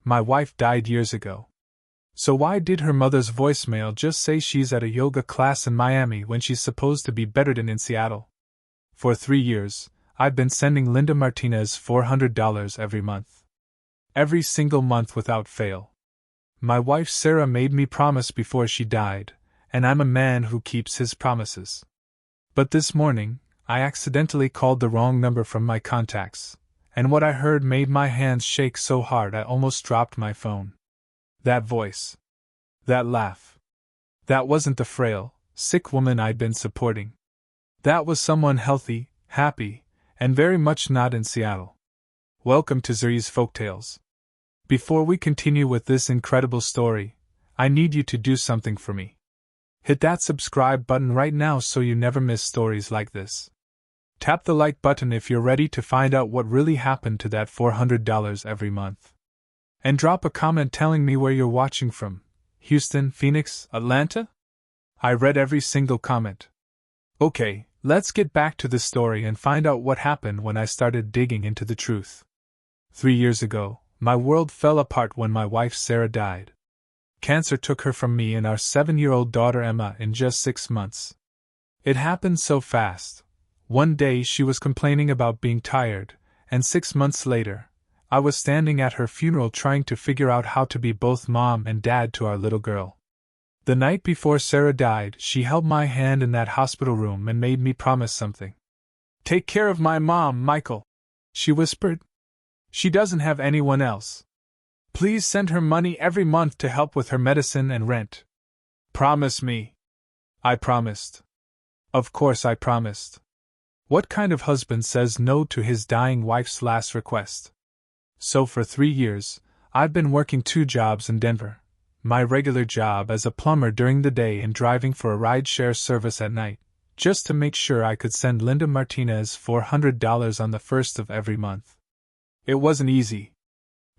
My wife died years ago. So why did her mother's voicemail just say she's at a yoga class in Miami when she's supposed to be better than in Seattle? For 3 years, I've been sending Linda Martinez $400 every month. Every single month without fail. My wife Sarah made me promise before she died, and I'm a man who keeps his promises. But this morning, I accidentally called the wrong number from my contacts, and what I heard made my hands shake so hard I almost dropped my phone. That voice. That laugh. That wasn't the frail, sick woman I'd been supporting. That was someone healthy, happy, and very much not in Seattle. Welcome to Zuri's Folktales. Before we continue with this incredible story, I need you to do something for me. Hit that subscribe button right now so you never miss stories like this. Tap the like button if you're ready to find out what really happened to that $400 every month. And drop a comment telling me where you're watching from. Houston, Phoenix, Atlanta? I read every single comment. Okay, let's get back to the story and find out what happened when I started digging into the truth. 3 years ago, my world fell apart when my wife Sarah died. Cancer took her from me and our 7-year-old daughter Emma in just 6 months. It happened so fast. One day she was complaining about being tired, and 6 months later, I was standing at her funeral trying to figure out how to be both mom and dad to our little girl. The night before Sarah died, she held my hand in that hospital room and made me promise something. "Take care of my mom, Michael," she whispered. "She doesn't have anyone else. Please send her money every month to help with her medicine and rent. Promise me." I promised. Of course I promised. What kind of husband says no to his dying wife's last request? So for 3 years, I've been working 2 jobs in Denver. My regular job as a plumber during the day and driving for a ride-share service at night, just to make sure I could send Linda Martinez $400 on the first of every month. It wasn't easy.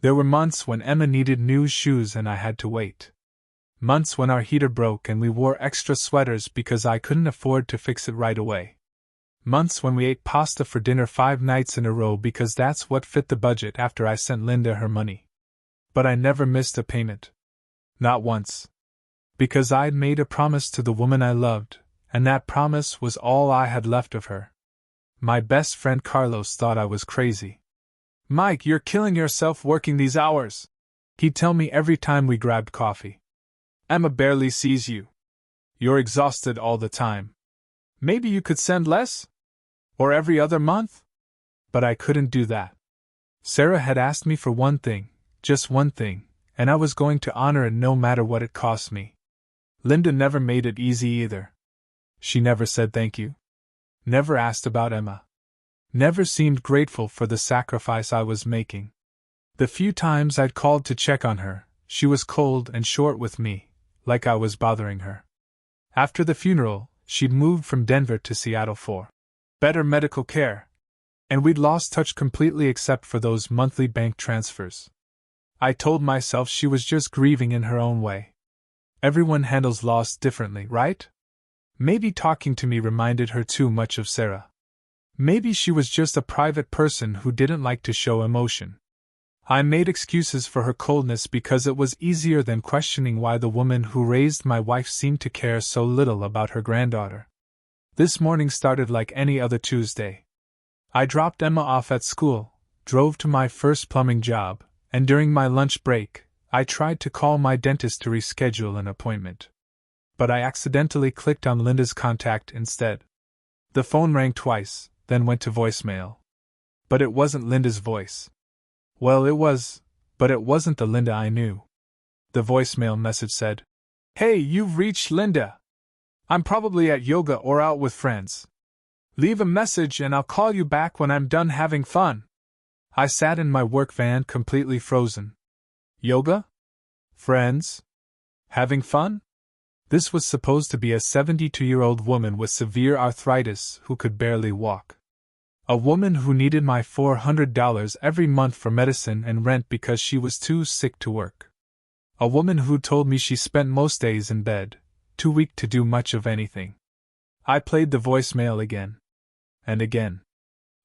There were months when Emma needed new shoes and I had to wait. Months when our heater broke and we wore extra sweaters because I couldn't afford to fix it right away. Months when we ate pasta for dinner 5 nights in a row because that's what fit the budget after I sent Linda her money. But I never missed a payment. Not once. Because I'd made a promise to the woman I loved, and that promise was all I had left of her. My best friend Carlos thought I was crazy. "Mike, you're killing yourself working these hours," he'd tell me every time we grabbed coffee. "Emma barely sees you. You're exhausted all the time. Maybe you could send less? Or every other month?" But I couldn't do that. Sarah had asked me for one thing, just one thing, and I was going to honor it no matter what it cost me. Linda never made it easy either. She never said thank you. Never asked about Emma. Never seemed grateful for the sacrifice I was making. The few times I'd called to check on her, she was cold and short with me, like I was bothering her. After the funeral, she'd moved from Denver to Seattle for better medical care, and we'd lost touch completely except for those monthly bank transfers. I told myself she was just grieving in her own way. Everyone handles loss differently, right? Maybe talking to me reminded her too much of Sarah. Maybe she was just a private person who didn't like to show emotion. I made excuses for her coldness because it was easier than questioning why the woman who raised my wife seemed to care so little about her granddaughter. This morning started like any other Tuesday. I dropped Emma off at school, drove to my first plumbing job, and during my lunch break, I tried to call my dentist to reschedule an appointment. But I accidentally clicked on Linda's contact instead. The phone rang twice, then went to voicemail. But it wasn't Linda's voice. Well, it was, but it wasn't the Linda I knew. The voicemail message said, "Hey, you've reached Linda. I'm probably at yoga or out with friends. Leave a message and I'll call you back when I'm done having fun." I sat in my work van completely frozen. Yoga? Friends? Having fun? This was supposed to be a 72-year-old woman with severe arthritis who could barely walk. A woman who needed my $400 every month for medicine and rent because she was too sick to work. A woman who told me she spent most days in bed, too weak to do much of anything. I played the voicemail again. And again.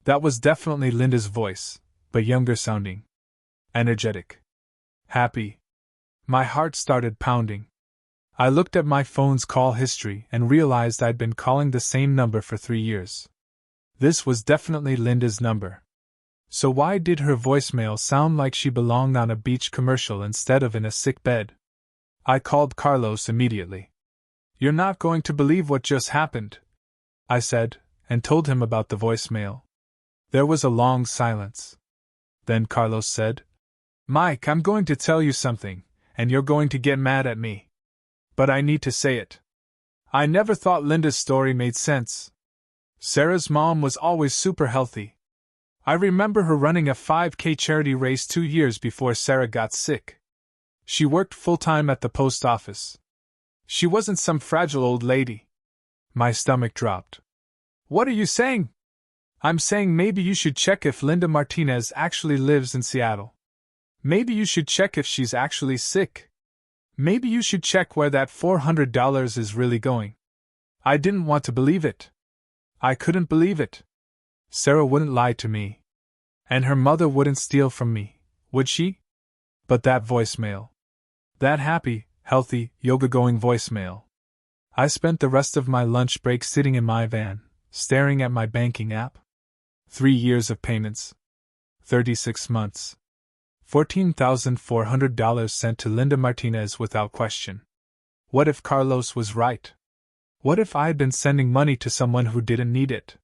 That was definitely Linda's voice, but younger sounding. Energetic. Happy. My heart started pounding. I looked at my phone's call history and realized I'd been calling the same number for 3 years. This was definitely Linda's number. So why did her voicemail sound like she belonged on a beach commercial instead of in a sick bed? I called Carlos immediately. "You're not going to believe what just happened," I said, and told him about the voicemail. There was a long silence. Then Carlos said, "Mike, I'm going to tell you something, and you're going to get mad at me. But I need to say it. I never thought Linda's story made sense. Sarah's mom was always super healthy. I remember her running a 5K charity race 2 years before Sarah got sick. She worked full-time at the post office. She wasn't some fragile old lady." My stomach dropped. "What are you saying?" "I'm saying maybe you should check if Linda Martinez actually lives in Seattle. Maybe you should check if she's actually sick. Maybe you should check where that $400 is really going." I didn't want to believe it. I couldn't believe it. Sarah wouldn't lie to me. And her mother wouldn't steal from me, would she? But that voicemail. That happy, healthy, yoga-going voicemail. I spent the rest of my lunch break sitting in my van, staring at my banking app. 3 years of payments. 36 months. $14,400 sent to Linda Martinez without question. What if Carlos was right? What if I had been sending money to someone who didn't need it?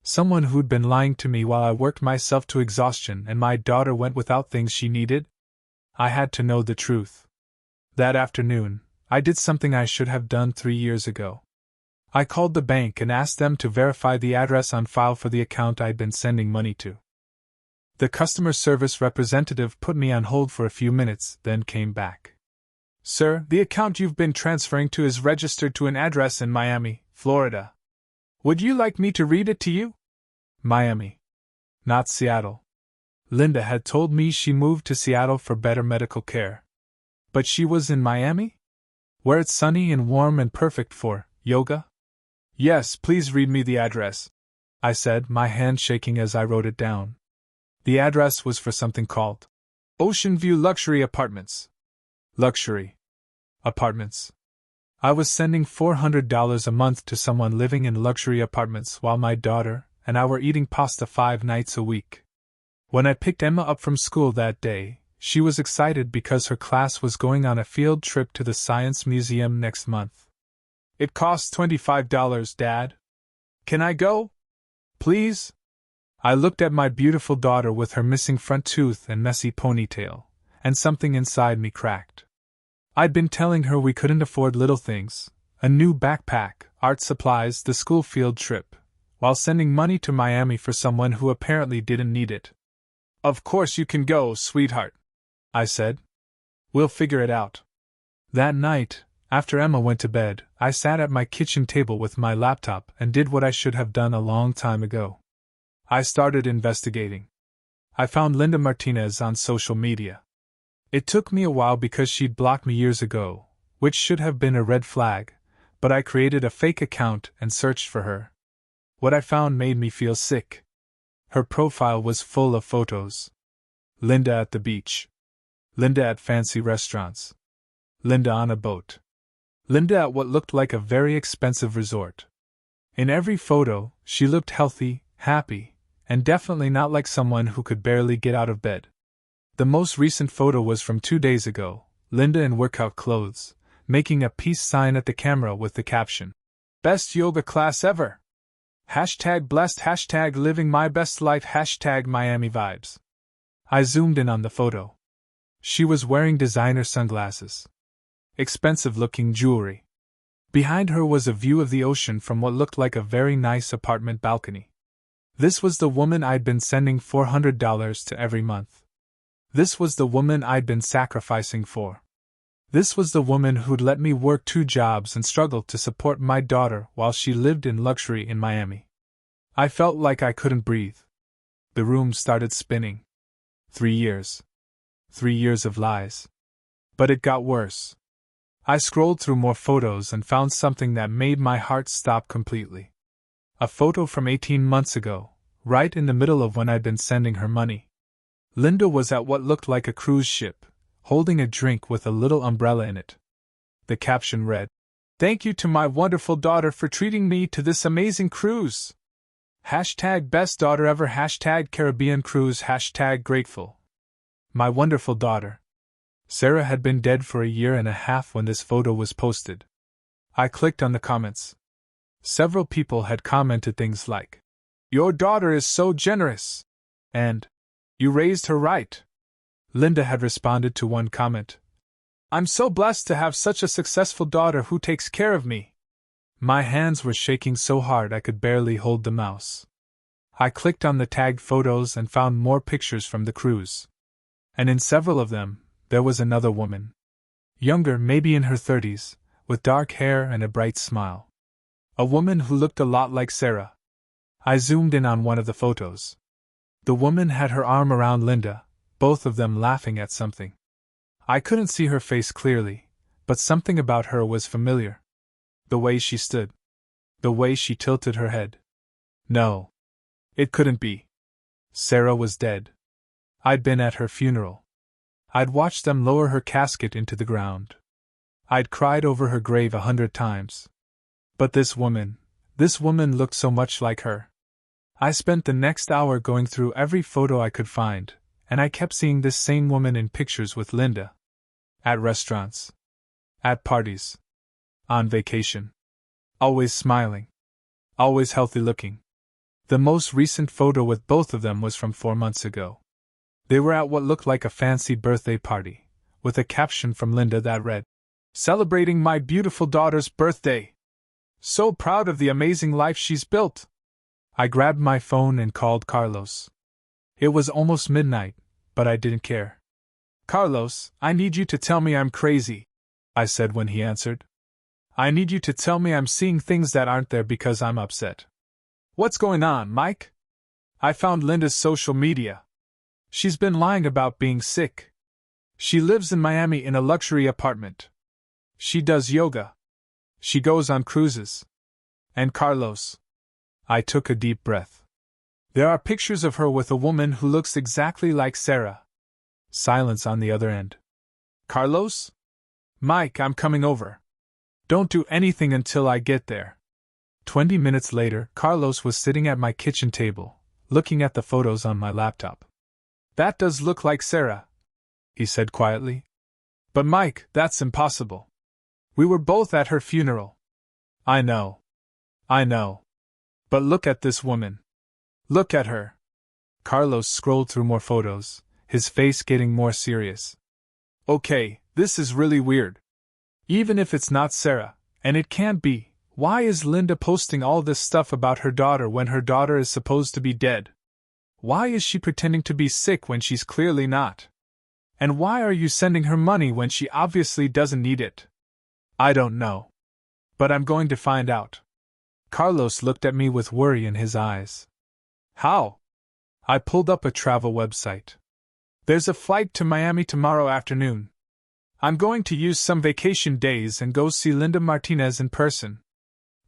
Someone who'd been lying to me while I worked myself to exhaustion and my daughter went without things she needed? I had to know the truth. That afternoon, I did something I should have done 3 years ago. I called the bank and asked them to verify the address on file for the account I'd been sending money to. The customer service representative put me on hold for a few minutes, then came back. "Sir, the account you've been transferring to is registered to an address in Miami, Florida. Would you like me to read it to you?" Miami. Not Seattle. Linda had told me she moved to Seattle for better medical care. But she was in Miami? Where it's sunny and warm and perfect for yoga? "Yes, please read me the address," I said, my hand shaking as I wrote it down. The address was for something called Ocean View Luxury Apartments. Luxury apartments. I was sending $400 a month to someone living in luxury apartments while my daughter and I were eating pasta 5 nights a week. When I picked Emma up from school that day, she was excited because her class was going on a field trip to the Science Museum next month. "It costs $25, Dad. Can I go? Please?" I looked at my beautiful daughter with her missing front tooth and messy ponytail, and something inside me cracked. I'd been telling her we couldn't afford little things, a new backpack, art supplies, the school field trip, while sending money to Miami for someone who apparently didn't need it. "Of course you can go, sweetheart," I said. "We'll figure it out." That night, after Emma went to bed, I sat at my kitchen table with my laptop and did what I should have done a long time ago. I started investigating. I found Linda Martinez on social media. It took me a while because she'd blocked me years ago, which should have been a red flag, but I created a fake account and searched for her. What I found made me feel sick. Her profile was full of photos. Linda at the beach. Linda at fancy restaurants. Linda on a boat. Linda at what looked like a very expensive resort. In every photo, she looked healthy, happy, and definitely not like someone who could barely get out of bed. The most recent photo was from 2 days ago, Linda in workout clothes, making a peace sign at the camera with the caption, "Best yoga class ever! #blessed, #living my best life, #Miami vibes." I zoomed in on the photo. She was wearing designer sunglasses. Expensive-looking jewelry. Behind her was a view of the ocean from what looked like a very nice apartment balcony. This was the woman I'd been sending $400 to every month. This was the woman I'd been sacrificing for. This was the woman who'd let me work 2 jobs and struggled to support my daughter while she lived in luxury in Miami. I felt like I couldn't breathe. The room started spinning. 3 years. 3 years of lies. But it got worse. I scrolled through more photos and found something that made my heart stop completely. A photo from 18 months ago, right in the middle of when I'd been sending her money. Linda was at what looked like a cruise ship, holding a drink with a little umbrella in it. The caption read, "Thank you to my wonderful daughter for treating me to this amazing cruise. Hashtag best daughter ever, hashtag Caribbean cruise, hashtag grateful. My wonderful daughter." Sarah had been dead for a year and a half when this photo was posted. I clicked on the comments. Several people had commented things like, "Your daughter is so generous," and "You raised her right." Linda had responded to one comment, "I'm so blessed to have such a successful daughter who takes care of me." My hands were shaking so hard I could barely hold the mouse. I clicked on the tagged photos and found more pictures from the cruise. And in several of them, there was another woman. Younger, maybe in her 30s, with dark hair and a bright smile. A woman who looked a lot like Sarah. I zoomed in on one of the photos. The woman had her arm around Linda, both of them laughing at something. I couldn't see her face clearly, but something about her was familiar. The way she stood. The way she tilted her head. No. It couldn't be. Sarah was dead. I'd been at her funeral. I'd watched them lower her casket into the ground. I'd cried over her grave 100 times. But this woman looked so much like her. I spent the next hour going through every photo I could find, and I kept seeing this same woman in pictures with Linda. At restaurants. At parties. On vacation. Always smiling. Always healthy looking. The most recent photo with both of them was from 4 months ago. They were at what looked like a fancy birthday party, with a caption from Linda that read, "Celebrating my beautiful daughter's birthday. So proud of the amazing life she's built." I grabbed my phone and called Carlos. It was almost midnight, but I didn't care. "Carlos, I need you to tell me I'm crazy," I said when he answered. "I need you to tell me I'm seeing things that aren't there because I'm upset." "What's going on, Mike?" "I found Linda's social media. She's been lying about being sick. She lives in Miami in a luxury apartment. She does yoga. She goes on cruises. And Carlos." I took a deep breath. "There are pictures of her with a woman who looks exactly like Sarah." Silence on the other end. "Carlos? Mike, I'm coming over. Don't do anything until I get there." 20 minutes later, Carlos was sitting at my kitchen table, looking at the photos on my laptop. "That does look like Sarah," he said quietly. "But Mike, that's impossible. We were both at her funeral." I know. But look at this woman. Look at her." Carlos scrolled through more photos, his face getting more serious. "Okay, this is really weird. Even if it's not Sarah, and it can't be, why is Linda posting all this stuff about her daughter when her daughter is supposed to be dead? Why is she pretending to be sick when she's clearly not? And why are you sending her money when she obviously doesn't need it? I don't know. But I'm going to find out." Carlos looked at me with worry in his eyes. "How?" I pulled up a travel website. "There's a flight to Miami tomorrow afternoon. I'm going to use some vacation days and go see Linda Martinez in person.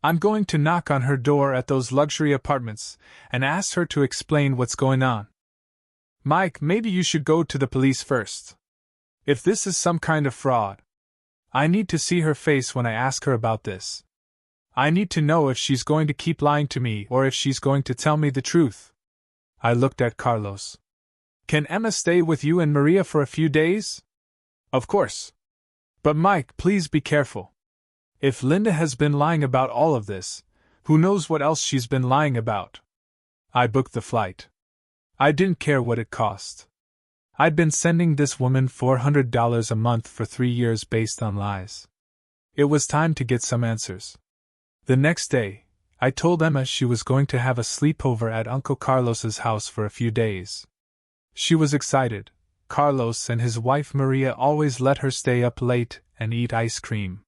I'm going to knock on her door at those luxury apartments and ask her to explain what's going on. Mike, maybe you should go to the police first. If this is some kind of fraud, I need to see her face when I ask her about this. I need to know if she's going to keep lying to me or if she's going to tell me the truth." I looked at Carlos. "Can Emma stay with you and Maria for a few days?" "Of course. But Mike, please be careful. If Linda has been lying about all of this, who knows what else she's been lying about?" I booked the flight. I didn't care what it cost. I'd been sending this woman $400 a month for 3 years based on lies. It was time to get some answers. The next day, I told Emma she was going to have a sleepover at Uncle Carlos's house for a few days. She was excited. Carlos and his wife Maria always let her stay up late and eat ice cream.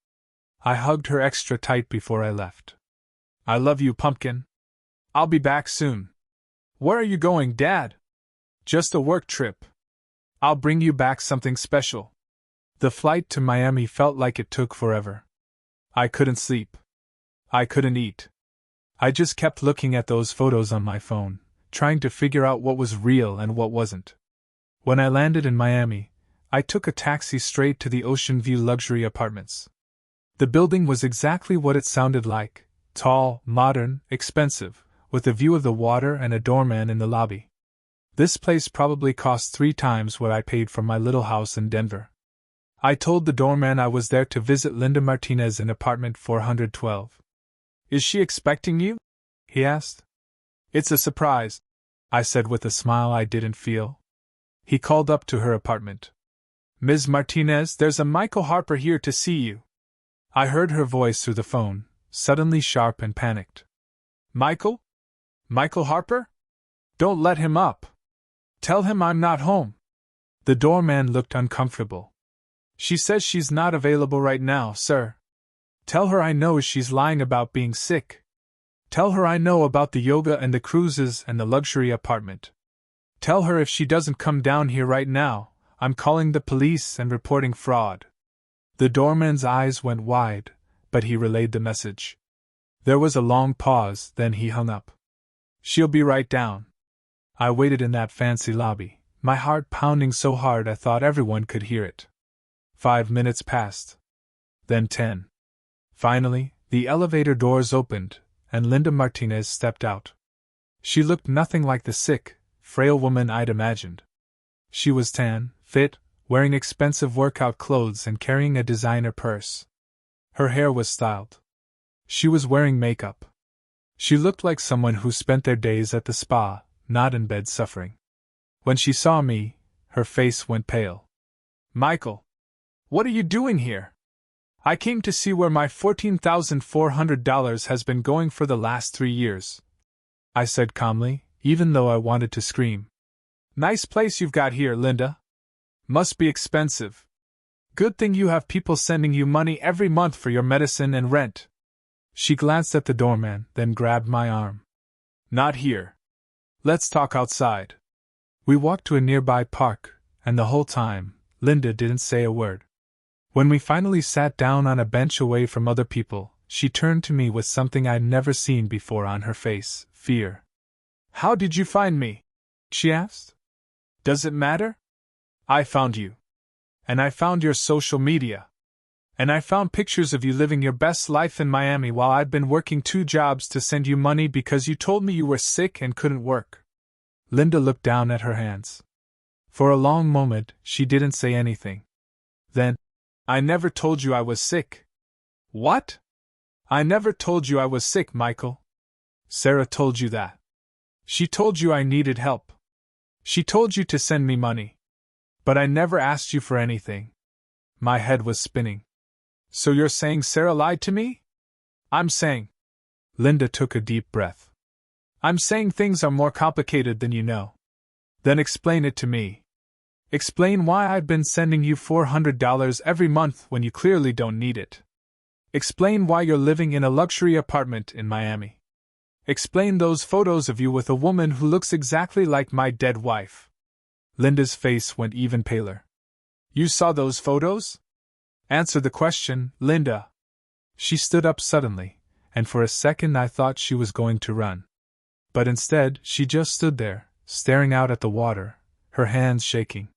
I hugged her extra tight before I left. "I love you, Pumpkin. I'll be back soon." "Where are you going, Dad?" "Just a work trip. I'll bring you back something special." The flight to Miami felt like it took forever. I couldn't sleep. I couldn't eat. I just kept looking at those photos on my phone, trying to figure out what was real and what wasn't. When I landed in Miami, I took a taxi straight to the Ocean View luxury apartments. The building was exactly what it sounded like: tall, modern, expensive, with a view of the water and a doorman in the lobby. This place probably cost 3 times what I paid for my little house in Denver. I told the doorman I was there to visit Linda Martinez in apartment 412. "Is she expecting you?" he asked. "It's a surprise," I said with a smile I didn't feel. He called up to her apartment. "Ms. Martinez, there's a Michael Harper here to see you." I heard her voice through the phone, suddenly sharp and panicked. "Michael? Michael Harper? Don't let him up. Tell him I'm not home." The doorman looked uncomfortable. "She says she's not available right now, sir. Tell her I know she's lying about being sick. Tell her I know about the yoga and the cruises and the luxury apartment. Tell her if she doesn't come down here right now, I'm calling the police and reporting fraud." The doorman's eyes went wide, but he relayed the message. There was a long pause, then he hung up. "She'll be right down." I waited in that fancy lobby, my heart pounding so hard I thought everyone could hear it. 5 minutes passed. Then 10. Finally, the elevator doors opened, and Linda Martinez stepped out. She looked nothing like the sick, frail woman I'd imagined. She was tan, fit, wearing expensive workout clothes and carrying a designer purse. Her hair was styled. She was wearing makeup. She looked like someone who spent their days at the spa, not in bed suffering. When she saw me, her face went pale. "Michael, what are you doing here? I came to see where my $14,400 has been going for the last 3 years," I said calmly, even though I wanted to scream. "Nice place you've got here, Linda. Must be expensive. Good thing you have people sending you money every month for your medicine and rent." She glanced at the doorman, then grabbed my arm. "Not here. Let's talk outside." We walked to a nearby park, and the whole time, Linda didn't say a word. When we finally sat down on a bench away from other people, she turned to me with something I'd never seen before on her face: fear. "How did you find me?" she asked. "Does it matter? I found you. And I found your social media. And I found pictures of you living your best life in Miami while I'd been working 2 jobs to send you money because you told me you were sick and couldn't work." Linda looked down at her hands. For a long moment, she didn't say anything. Then, "I never told you I was sick." "What?" "I never told you I was sick, Michael. Sarah told you that. She told you I needed help. She told you to send me money. But I never asked you for anything." My head was spinning. "So you're saying Sarah lied to me?" "I'm saying..." Linda took a deep breath. "I'm saying things are more complicated than you know." "Then explain it to me. Explain why I've been sending you $400 every month when you clearly don't need it. Explain why you're living in a luxury apartment in Miami. Explain those photos of you with a woman who looks exactly like my dead wife." Linda's face went even paler. "You saw those photos? Answer the question, Linda." She stood up suddenly, and for a second I thought she was going to run. But instead, she just stood there, staring out at the water, her hands shaking.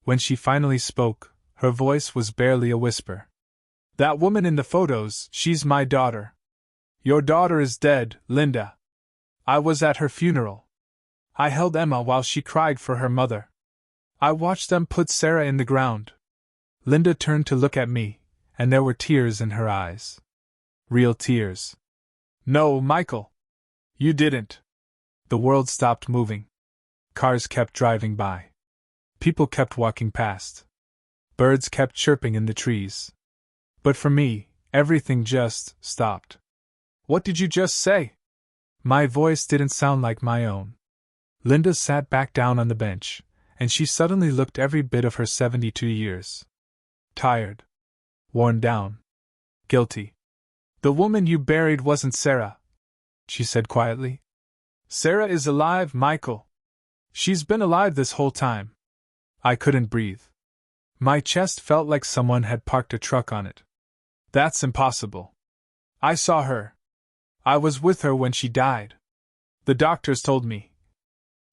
When she finally spoke, her voice was barely a whisper. "That woman in the photos, she's my daughter. Your daughter is dead, Linda. I was at her funeral. I held Emma while she cried for her mother. I watched them put Sarah in the ground." Linda turned to look at me, and there were tears in her eyes. Real tears. "No, Michael. You didn't." The world stopped moving. Cars kept driving by. People kept walking past. Birds kept chirping in the trees. But for me, everything just stopped. "What did you just say?" My voice didn't sound like my own. Linda sat back down on the bench, and she suddenly looked every bit of her 72 years. Tired. Worn down. Guilty. "The woman you buried wasn't Sarah," she said quietly. "Sarah is alive, Michael. She's been alive this whole time." I couldn't breathe. My chest felt like someone had parked a truck on it. "That's impossible. I saw her. I was with her when she died. The doctors told me."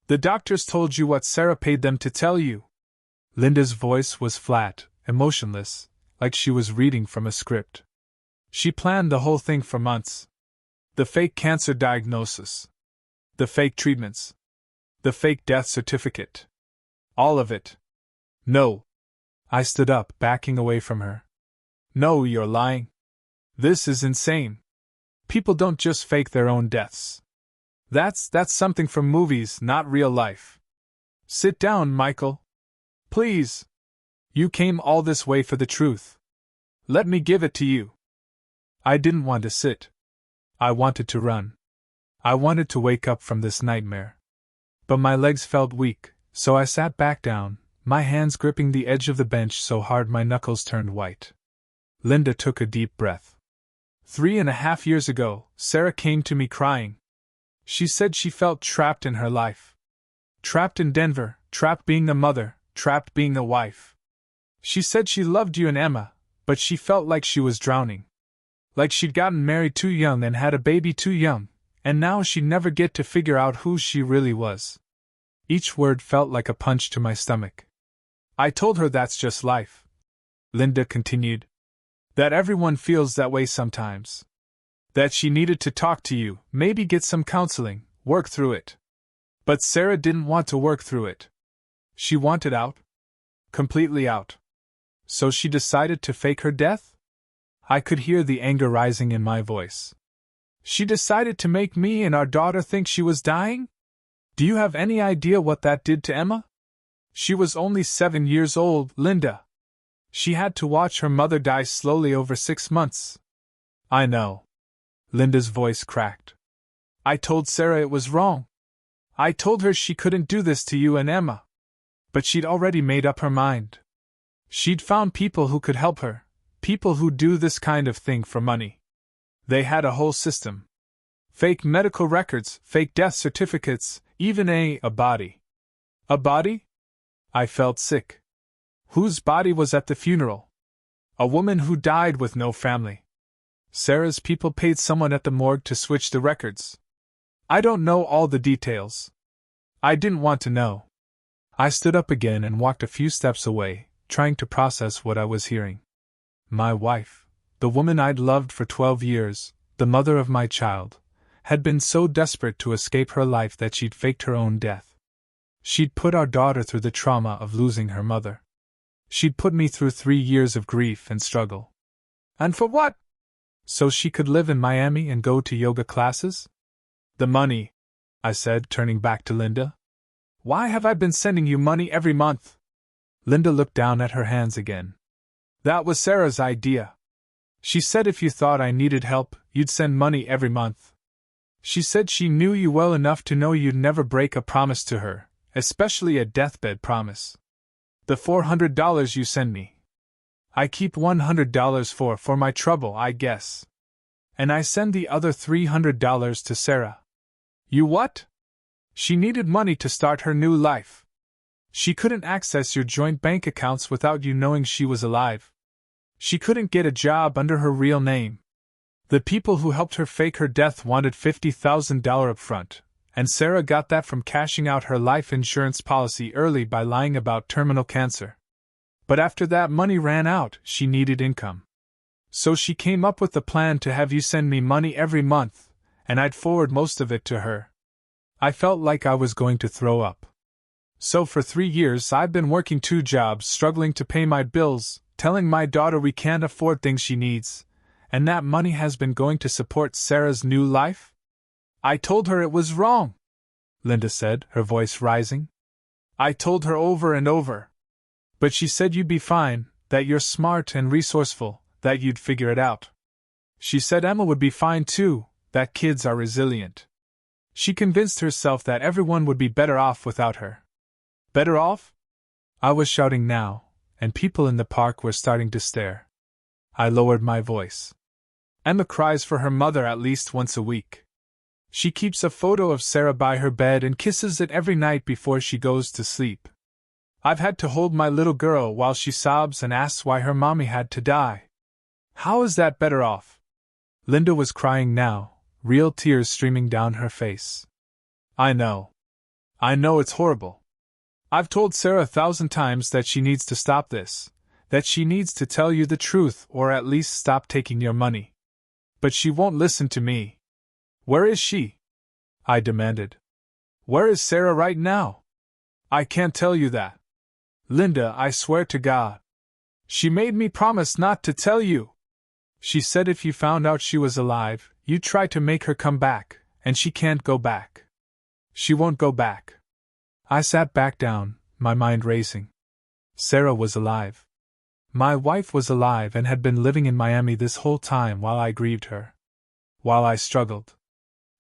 "The doctors told you what Sarah paid them to tell you?" Linda's voice was flat, emotionless, like she was reading from a script. She planned the whole thing for months. The fake cancer diagnosis. The fake treatments. The fake death certificate. All of it. No. I stood up, backing away from her. No, you're lying. This is insane. People don't just fake their own deaths. That's something from movies, not real life. Sit down, Michael. Please. You came all this way for the truth. Let me give it to you. I didn't want to sit. I wanted to run. I wanted to wake up from this nightmare. But my legs felt weak, so I sat back down, my hands gripping the edge of the bench so hard my knuckles turned white. Linda took a deep breath. 3.5 years ago, Sarah came to me crying. She said she felt trapped in her life. Trapped in Denver, trapped being a mother, trapped being a wife. She said she loved you and Emma, but she felt like she was drowning. Like she'd gotten married too young and had a baby too young, and now she'd never get to figure out who she really was. Each word felt like a punch to my stomach. I told her that's just life. Linda continued. That everyone feels that way sometimes. That she needed to talk to you, maybe get some counseling, work through it. But Sarah didn't want to work through it. She wanted out. Completely out. So she decided to fake her death? I could hear the anger rising in my voice. She decided to make me and our daughter think she was dying? Do you have any idea what that did to Emma? She was only 7 years old, Linda. She had to watch her mother die slowly over 6 months. I know. Linda's voice cracked. I told Sarah it was wrong. I told her she couldn't do this to you and Emma. But she'd already made up her mind. She'd found people who could help her, people who do this kind of thing for money. They had a whole system. Fake medical records, fake death certificates, even a body. A body? I felt sick. Whose body was at the funeral? A woman who died with no family. Sarah's people paid someone at the morgue to switch the records. I don't know all the details. I didn't want to know. I stood up again and walked a few steps away, trying to process what I was hearing. My wife, the woman I'd loved for 12 years, the mother of my child, had been so desperate to escape her life that she'd faked her own death. She'd put our daughter through the trauma of losing her mother. She'd put me through 3 years of grief and struggle. And for what? So she could live in Miami and go to yoga classes? The money, I said, turning back to Linda. Why have I been sending you money every month? Linda looked down at her hands again. That was Sarah's idea. She said if you thought I needed help, you'd send money every month. She said she knew you well enough to know you'd never break a promise to her, especially a deathbed promise. The $400 you send me. I keep $100 for my trouble, I guess. And I send the other $300 to Sarah. You what? She needed money to start her new life. She couldn't access your joint bank accounts without you knowing she was alive. She couldn't get a job under her real name. The people who helped her fake her death wanted $50,000 upfront, and Sarah got that from cashing out her life insurance policy early by lying about terminal cancer. But after that money ran out, she needed income. So she came up with the plan to have you send me money every month, and I'd forward most of it to her. I felt like I was going to throw up. So for 3 years I've been working 2 jobs, struggling to pay my bills, telling my daughter we can't afford things she needs, and that money has been going to support Sarah's new life? I told her it was wrong, Linda said, her voice rising. I told her over and over. But she said you'd be fine, that you're smart and resourceful, that you'd figure it out. She said Emma would be fine too, that kids are resilient. She convinced herself that everyone would be better off without her. Better off? I was shouting now, and people in the park were starting to stare. I lowered my voice. Emma cries for her mother at least once a week. She keeps a photo of Sarah by her bed and kisses it every night before she goes to sleep. I've had to hold my little girl while she sobs and asks why her mommy had to die. How is that better off? Linda was crying now, real tears streaming down her face. I know. I know it's horrible. I've told Sarah 1,000 times that she needs to stop this, that she needs to tell you the truth or at least stop taking your money. But she won't listen to me. Where is she? I demanded. Where is Sarah right now? I can't tell you that. Linda, I swear to God. She made me promise not to tell you. She said if you found out she was alive, you'd try to make her come back, and she can't go back. She won't go back. I sat back down, my mind racing. Sarah was alive. My wife was alive and had been living in Miami this whole time while I grieved her. While I struggled.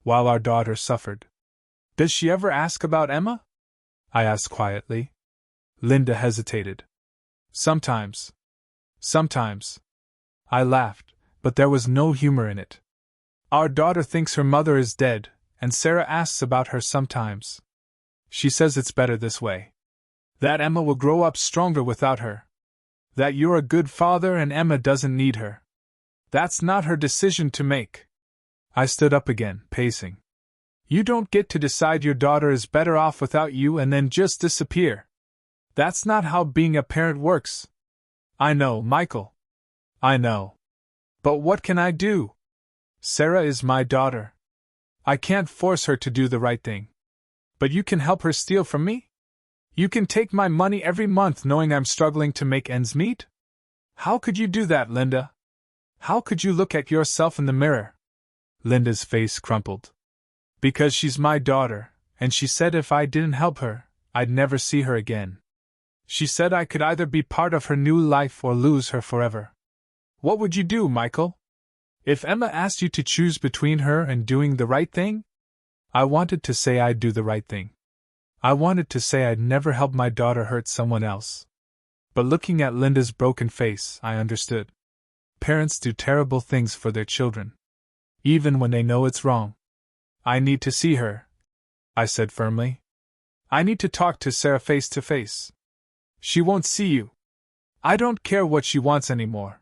While our daughter suffered. Does she ever ask about Emma? I asked quietly. Linda hesitated. Sometimes. Sometimes. I laughed, but there was no humor in it. Our daughter thinks her mother is dead, and Sarah asks about her sometimes. She says it's better this way. That Emma will grow up stronger without her. That you're a good father and Emma doesn't need her. That's not her decision to make. I stood up again, pacing. You don't get to decide your daughter is better off without you and then just disappear. That's not how being a parent works. I know, Michael. I know. But what can I do? Sarah is my daughter. I can't force her to do the right thing. But you can help her steal from me? You can take my money every month knowing I'm struggling to make ends meet? How could you do that, Linda? How could you look at yourself in the mirror? Linda's face crumpled. Because she's my daughter, and she said if I didn't help her, I'd never see her again. She said I could either be part of her new life or lose her forever. What would you do, Michael? If Emma asked you to choose between her and doing the right thing? I wanted to say I'd do the right thing. I wanted to say I'd never help my daughter hurt someone else. But looking at Linda's broken face, I understood. Parents do terrible things for their children. Even when they know it's wrong. I need to see her, I said firmly. I need to talk to Sarah face to face. She won't see you. I don't care what she wants anymore.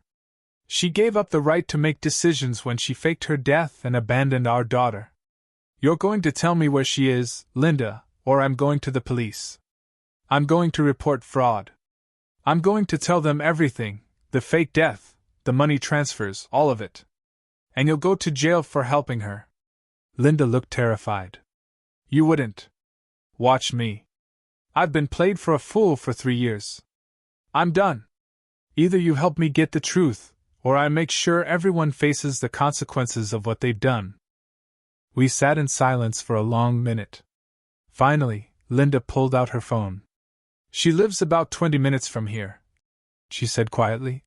She gave up the right to make decisions when she faked her death and abandoned our daughter. You're going to tell me where she is, Linda, or I'm going to the police. I'm going to report fraud. I'm going to tell them everything, the fake death, the money transfers, all of it. And you'll go to jail for helping her. Linda looked terrified. You wouldn't. Watch me. I've been played for a fool for 3 years. I'm done. Either you help me get the truth, or I make sure everyone faces the consequences of what they've done. We sat in silence for a long minute. Finally, Linda pulled out her phone. She lives about 20 minutes from here, she said quietly.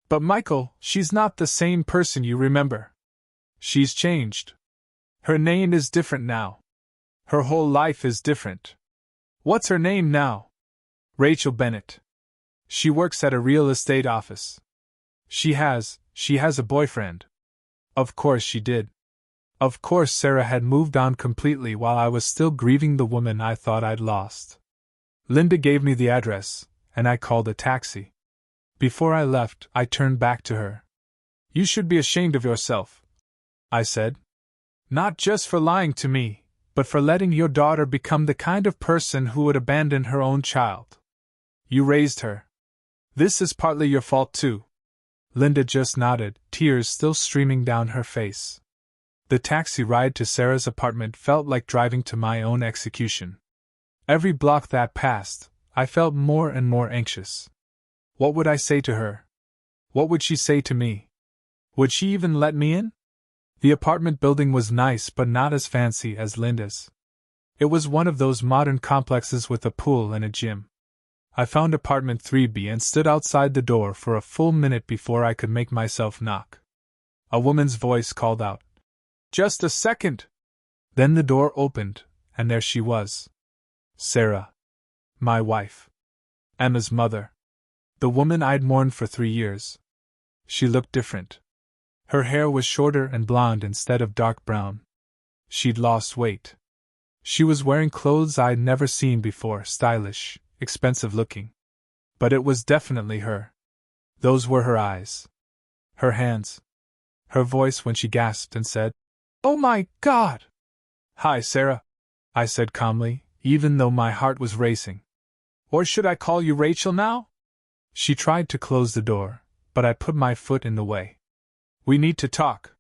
But Michael, she's not the same person you remember. She's changed. Her name is different now. Her whole life is different. What's her name now? Rachel Bennett. She works at a real estate office. She has a boyfriend. Of course she did. Of course Sarah had moved on completely while I was still grieving the woman I thought I'd lost. Linda gave me the address, and I called a taxi. Before I left, I turned back to her. You should be ashamed of yourself, I said. Not just for lying to me, but for letting your daughter become the kind of person who would abandon her own child. You raised her. This is partly your fault too. Linda just nodded, tears still streaming down her face. The taxi ride to Sarah's apartment felt like driving to my own execution. Every block that passed, I felt more and more anxious. What would I say to her? What would she say to me? Would she even let me in? The apartment building was nice but not as fancy as Linda's. It was one of those modern complexes with a pool and a gym. I found apartment 3B and stood outside the door for a full minute before I could make myself knock. A woman's voice called out, "Just a second!" Then the door opened, and there she was. Sarah. My wife. Emma's mother. The woman I'd mourned for 3 years. She looked different. Her hair was shorter and blonde instead of dark brown. She'd lost weight. She was wearing clothes I'd never seen before, stylish, expensive looking. But it was definitely her. Those were her eyes. Her hands. Her voice when she gasped and said, "Oh my God!" "Hi, Sarah," I said calmly, even though my heart was racing. Or should I call you Rachel now? She tried to close the door, but I put my foot in the way. We need to talk.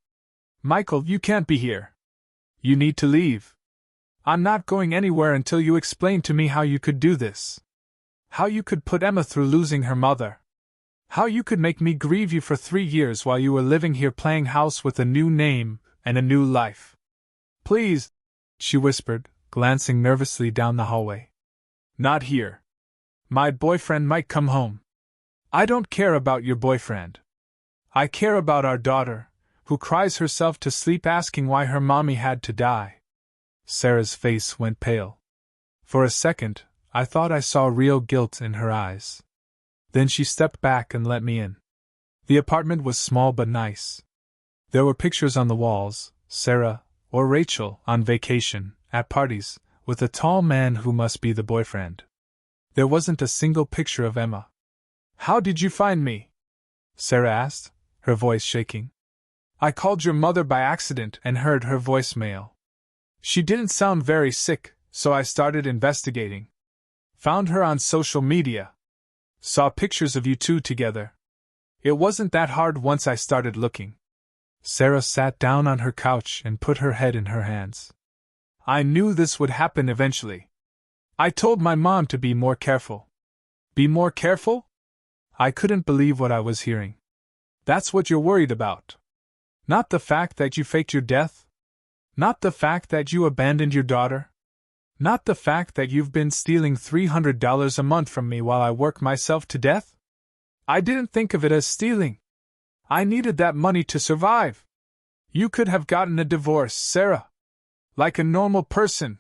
Michael, you can't be here. You need to leave. I'm not going anywhere until you explain to me how you could do this. How you could put Emma through losing her mother. How you could make me grieve you for 3 years while you were living here playing house with a new name and a new life. Please, she whispered, glancing nervously down the hallway. Not here. My boyfriend might come home. I don't care about your boyfriend. I care about our daughter, who cries herself to sleep asking why her mommy had to die. Sarah's face went pale. For a second, I thought I saw real guilt in her eyes. Then she stepped back and let me in. The apartment was small but nice. There were pictures on the walls, Sarah, or Rachel, on vacation, at parties, with a tall man who must be the boyfriend. There wasn't a single picture of Emma. How did you find me? Sarah asked, her voice shaking. I called your mother by accident and heard her voicemail. She didn't sound very sick, so I started investigating. Found her on social media. Saw pictures of you two together. It wasn't that hard once I started looking. Sarah sat down on her couch and put her head in her hands. I knew this would happen eventually. I told my mom to be more careful. Be more careful? I couldn't believe what I was hearing. That's what you're worried about. Not the fact that you faked your death? Not the fact that you abandoned your daughter? Not the fact that you've been stealing $300 a month from me while I work myself to death? I didn't think of it as stealing. I needed that money to survive. You could have gotten a divorce, Sarah. Like a normal person.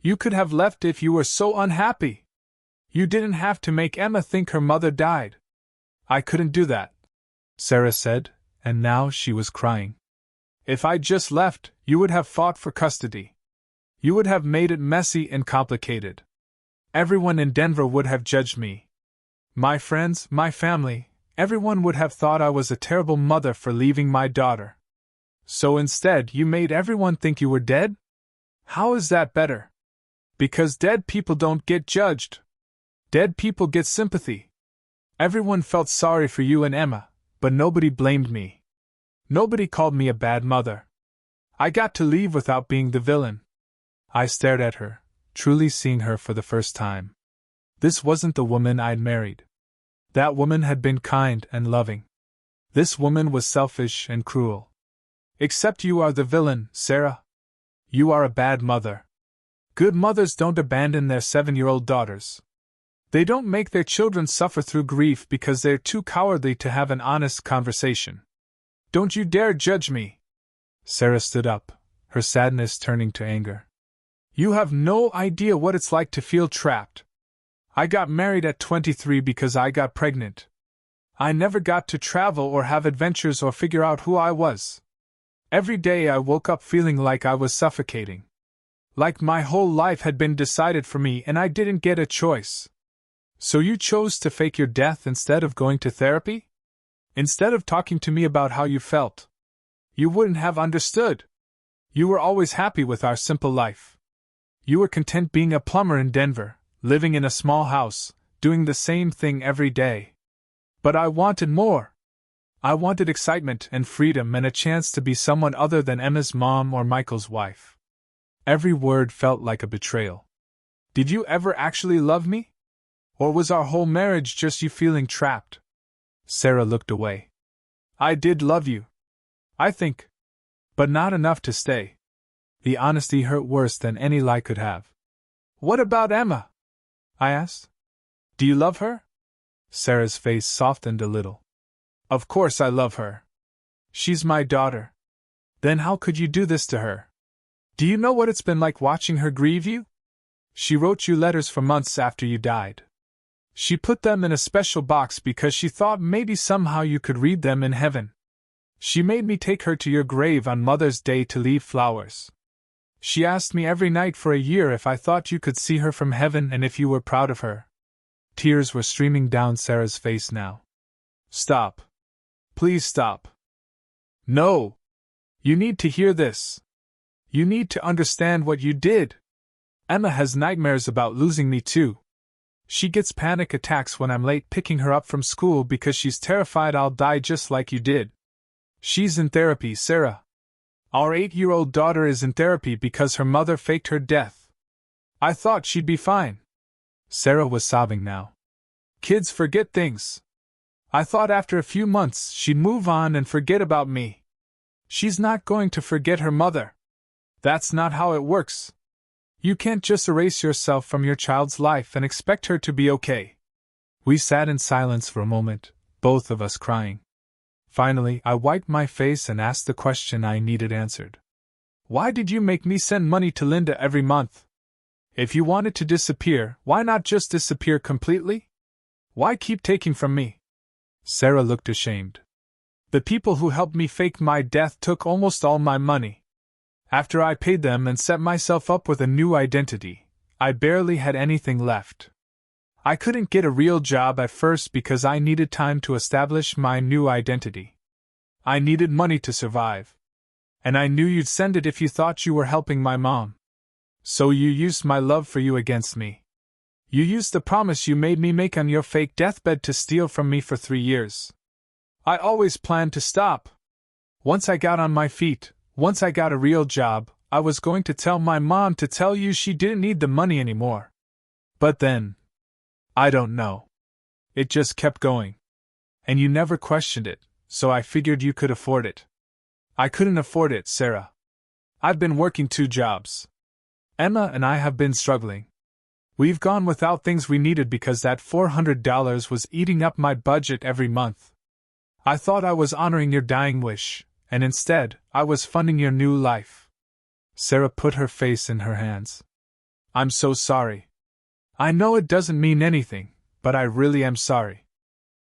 You could have left if you were so unhappy. You didn't have to make Emma think her mother died. I couldn't do that, Sarah said, and now she was crying. If I just left, you would have fought for custody. You would have made it messy and complicated. Everyone in Denver would have judged me. My friends, my family, everyone would have thought I was a terrible mother for leaving my daughter. So instead, you made everyone think you were dead? How is that better? Because dead people don't get judged. Dead people get sympathy. Everyone felt sorry for you and Emma, but nobody blamed me. Nobody called me a bad mother. I got to leave without being the villain. I stared at her, truly seeing her for the first time. This wasn't the woman I'd married. That woman had been kind and loving. This woman was selfish and cruel. Except you are the villain, Sarah. You are a bad mother. Good mothers don't abandon their 7-year-old daughters. They don't make their children suffer through grief because they're too cowardly to have an honest conversation. Don't you dare judge me. Sarah stood up, her sadness turning to anger. You have no idea what it's like to feel trapped. I got married at 23 because I got pregnant. I never got to travel or have adventures or figure out who I was. Every day I woke up feeling like I was suffocating. Like my whole life had been decided for me and I didn't get a choice. So you chose to fake your death instead of going to therapy? Instead of talking to me about how you felt? You wouldn't have understood. You were always happy with our simple life. You were content being a plumber in Denver, living in a small house, doing the same thing every day. But I wanted more. I wanted excitement and freedom and a chance to be someone other than Emma's mom or Michael's wife. Every word felt like a betrayal. Did you ever actually love me? Or was our whole marriage just you feeling trapped? Sarah looked away. I did love you. I think. But not enough to stay. The honesty hurt worse than any lie could have. What about Emma? I asked. Do you love her? Sarah's face softened a little. Of course I love her. She's my daughter. Then how could you do this to her? Do you know what it's been like watching her grieve you? She wrote you letters for months after you died. She put them in a special box because she thought maybe somehow you could read them in heaven. She made me take her to your grave on Mother's Day to leave flowers. She asked me every night for a year if I thought you could see her from heaven and if you were proud of her. Tears were streaming down Sarah's face now. Stop. Please stop. No. You need to hear this. You need to understand what you did. Emma has nightmares about losing me too. She gets panic attacks when I'm late picking her up from school because she's terrified I'll die just like you did. She's in therapy, Sarah. Our 8-year-old daughter is in therapy because her mother faked her death. I thought she'd be fine." Sarah was sobbing now. "Kids forget things. I thought after a few months she'd move on and forget about me. She's not going to forget her mother. That's not how it works. You can't just erase yourself from your child's life and expect her to be okay." We sat in silence for a moment, both of us crying. Finally, I wiped my face and asked the question I needed answered. "Why did you make me send money to Linda every month? If you wanted to disappear, why not just disappear completely? Why keep taking from me?" Sarah looked ashamed. "The people who helped me fake my death took almost all my money. After I paid them and set myself up with a new identity, I barely had anything left. I couldn't get a real job at first because I needed time to establish my new identity. I needed money to survive. And I knew you'd send it if you thought you were helping my mom. So you used my love for you against me. You used the promise you made me make on your fake deathbed to steal from me for 3 years. I always planned to stop. Once I got on my feet, once I got a real job, I was going to tell my mom to tell you she didn't need the money anymore. But then, I don't know. It just kept going. And you never questioned it, so I figured you could afford it. I couldn't afford it, Sarah. I've been working 2 jobs. Emma and I have been struggling. We've gone without things we needed because that $400 was eating up my budget every month. I thought I was honoring your dying wish, and instead, I was funding your new life." Sarah put her face in her hands. "I'm so sorry. I know it doesn't mean anything, but I really am sorry.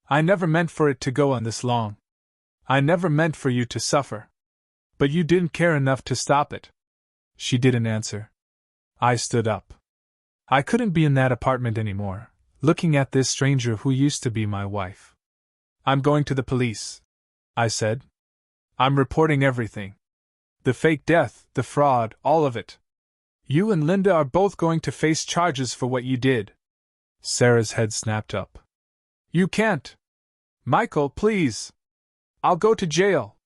I never meant for it to go on this long. I never meant for you to suffer. But you didn't care enough to stop it." She didn't answer. I stood up. I couldn't be in that apartment anymore, looking at this stranger who used to be my wife. "I'm going to the police," I said. "I'm reporting everything. The fake death, the fraud, all of it. You and Linda are both going to face charges for what you did." Sarah's head snapped up. "You can't. Michael, please. I'll go to jail."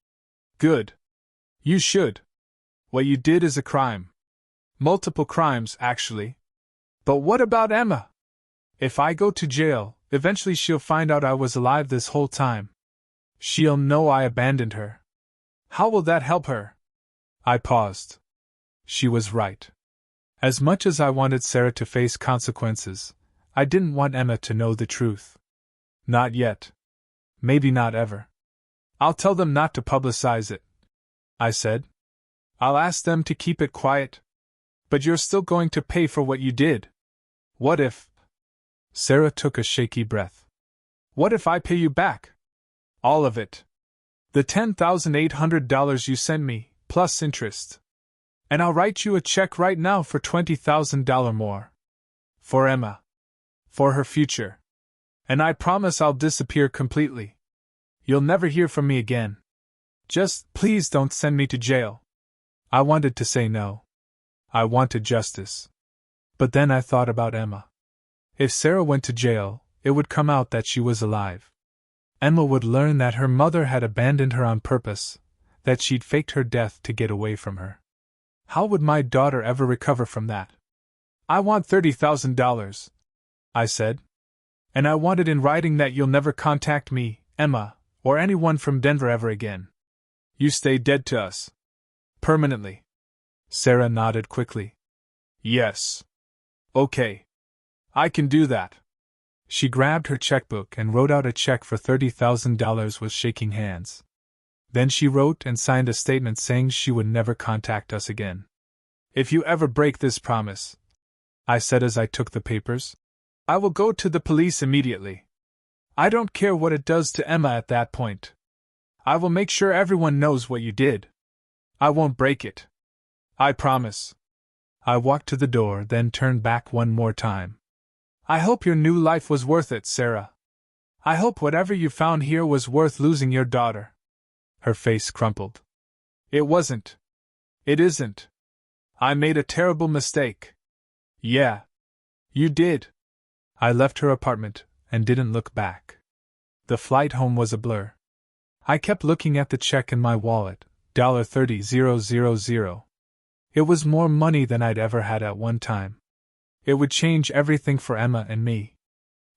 "Good. You should. What you did is a crime. Multiple crimes, actually. But what about Emma? If I go to jail, eventually she'll find out I was alive this whole time. She'll know I abandoned her. How will that help her?" I paused. She was right. As much as I wanted Sarah to face consequences, I didn't want Emma to know the truth. Not yet. Maybe not ever. "I'll tell them not to publicize it," I said. "I'll ask them to keep it quiet. But you're still going to pay for what you did. What if—" Sarah took a shaky breath. "What if I pay you back? All of it. The $10,800 you sent me, plus interest. And I'll write you a check right now for $20,000 more. For Emma. For her future. And I promise I'll disappear completely. You'll never hear from me again. Just, please don't send me to jail." I wanted to say no. I wanted justice. But then I thought about Emma. If Sarah went to jail, it would come out that she was alive. Emma would learn that her mother had abandoned her on purpose, that she'd faked her death to get away from her. How would my daughter ever recover from that? "I want $30,000, I said. "And I want it in writing that you'll never contact me, Emma, or anyone from Denver ever again. You stay dead to us. Permanently." Sarah nodded quickly. "Yes. Okay. I can do that." She grabbed her checkbook and wrote out a check for $30,000 with shaking hands. Then she wrote and signed a statement saying she would never contact us again. "If you ever break this promise," I said as I took the papers, "I will go to the police immediately. I don't care what it does to Emma at that point. I will make sure everyone knows what you did. I won't break it. I promise." I walked to the door, then turned back one more time. "I hope your new life was worth it, Sarah. I hope whatever you found here was worth losing your daughter." Her face crumpled. "It wasn't. It isn't. I made a terrible mistake." "Yeah. You did." I left her apartment, and didn't look back. The flight home was a blur. I kept looking at the check in my wallet, $30,000. It was more money than I'd ever had at one time. It would change everything for Emma and me.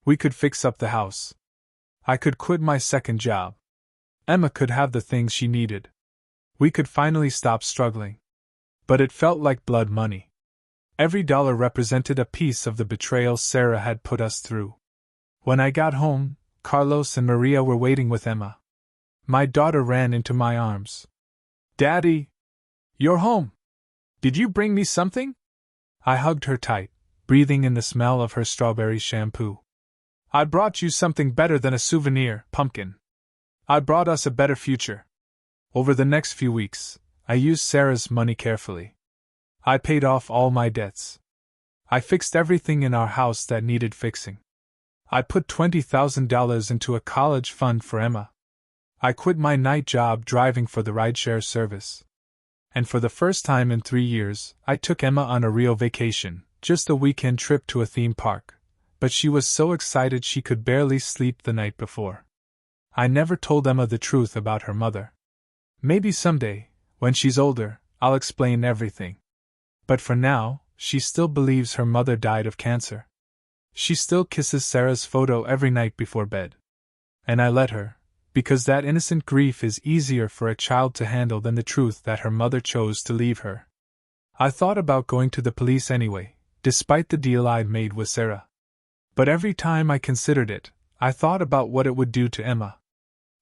We could fix up the house. I could quit my second job. Emma could have the things she needed. We could finally stop struggling. But it felt like blood money. Every dollar represented a piece of the betrayal Sarah had put us through. When I got home, Carlos and Maria were waiting with Emma. My daughter ran into my arms. "Daddy! You're home! Did you bring me something?" I hugged her tight, breathing in the smell of her strawberry shampoo. "I brought you something better than a souvenir, pumpkin. I brought us a better future." Over the next few weeks, I used Sarah's money carefully. I paid off all my debts. I fixed everything in our house that needed fixing. I put $20,000 into a college fund for Emma. I quit my night job driving for the rideshare service. And for the first time in 3 years, I took Emma on a real vacation, just a weekend trip to a theme park. But she was so excited she could barely sleep the night before. I never told Emma the truth about her mother. Maybe someday, when she's older, I'll explain everything. But for now, she still believes her mother died of cancer. She still kisses Sarah's photo every night before bed. And I let her, because that innocent grief is easier for a child to handle than the truth that her mother chose to leave her. I thought about going to the police anyway, despite the deal I'd made with Sarah. But every time I considered it, I thought about what it would do to Emma.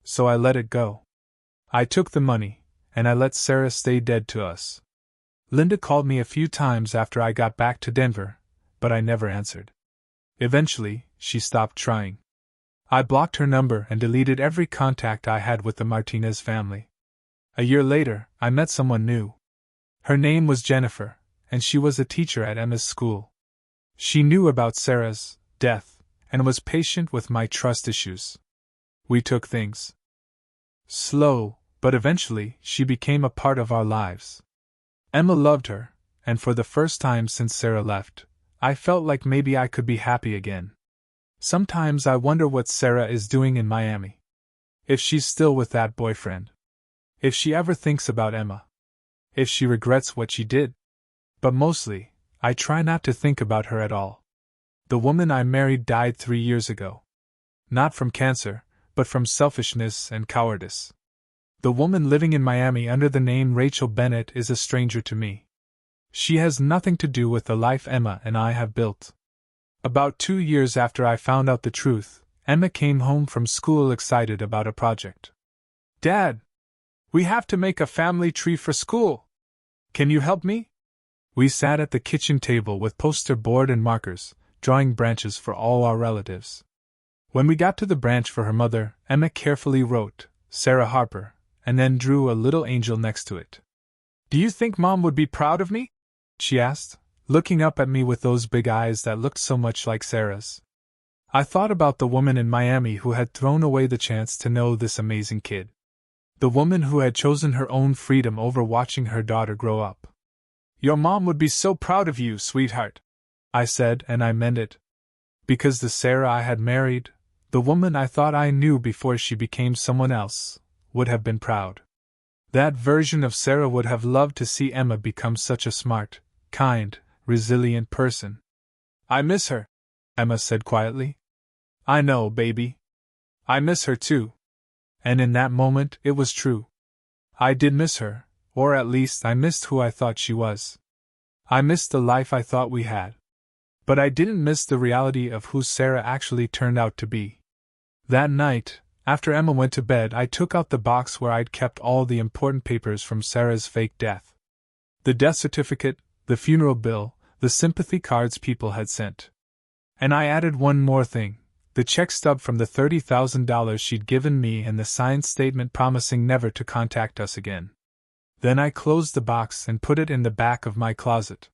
So I let it go. I took the money, and I let Sarah stay dead to us. Linda called me a few times after I got back to Denver, but I never answered. Eventually, she stopped trying. I blocked her number and deleted every contact I had with the Martinez family. A year later, I met someone new. Her name was Jennifer, and she was a teacher at Emma's school. She knew about Sarah's death and was patient with my trust issues. We took things slow, but eventually she became a part of our lives. Emma loved her, and for the first time since Sarah left, I felt like maybe I could be happy again. Sometimes I wonder what Sarah is doing in Miami. If she's still with that boyfriend. If she ever thinks about Emma. If she regrets what she did. But mostly, I try not to think about her at all. The woman I married died 3 years ago. Not from cancer, but from selfishness and cowardice. The woman living in Miami under the name Rachel Bennett is a stranger to me. She has nothing to do with the life Emma and I have built. About 2 years after I found out the truth, Emma came home from school excited about a project. "Dad! We have to make a family tree for school. Can you help me?" We sat at the kitchen table with poster board and markers, drawing branches for all our relatives. When we got to the branch for her mother, Emma carefully wrote, "Sarah Harper," and then drew a little angel next to it. "Do you think Mom would be proud of me?" she asked, looking up at me with those big eyes that looked so much like Sarah's. I thought about the woman in Miami who had thrown away the chance to know this amazing kid. The woman who had chosen her own freedom over watching her daughter grow up. "Your mom would be so proud of you, sweetheart," I said, and I meant it. Because the Sarah I had married, the woman I thought I knew before she became someone else, would have been proud. That version of Sarah would have loved to see Emma become such a smart, kind, resilient person. "I miss her," Emma said quietly. "I know, baby. I miss her too." And in that moment, it was true. I did miss her, or at least I missed who I thought she was. I missed the life I thought we had. But I didn't miss the reality of who Sarah actually turned out to be. That night, after Emma went to bed, I took out the box where I'd kept all the important papers from Sarah's fake death. The death certificate, the funeral bill, the sympathy cards people had sent. And I added one more thing, the check stub from the $30,000 she'd given me and the signed statement promising never to contact us again. Then I closed the box and put it in the back of my closet.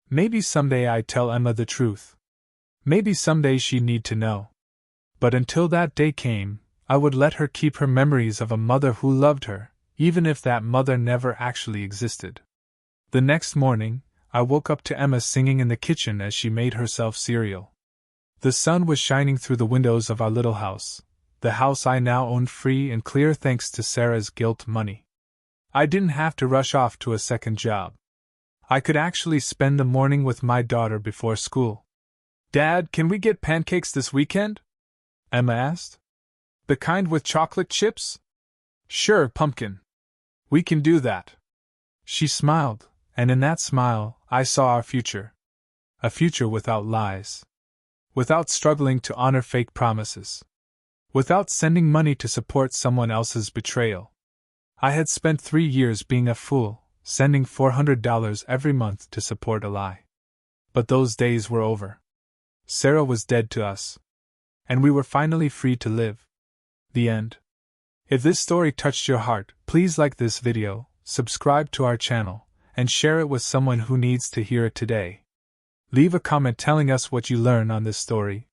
Maybe someday I'd tell Emma the truth. Maybe someday she'd need to know. But until that day came, I would let her keep her memories of a mother who loved her, even if that mother never actually existed. The next morning, I woke up to Emma singing in the kitchen as she made herself cereal. The sun was shining through the windows of our little house, the house I now owned free and clear thanks to Sarah's guilt money. I didn't have to rush off to a second job. I could actually spend the morning with my daughter before school. "Dad, can we get pancakes this weekend?" Emma asked. "The kind with chocolate chips?" "Sure, pumpkin. We can do that." She smiled, and in that smile, I saw our future. A future without lies. Without struggling to honor fake promises. Without sending money to support someone else's betrayal. I had spent 3 years being a fool, sending $400 every month to support a lie. But those days were over. Sarah was dead to us. And we were finally free to live. The end. If this story touched your heart, please like this video, subscribe to our channel, and share it with someone who needs to hear it today. Leave a comment telling us what you learned on this story,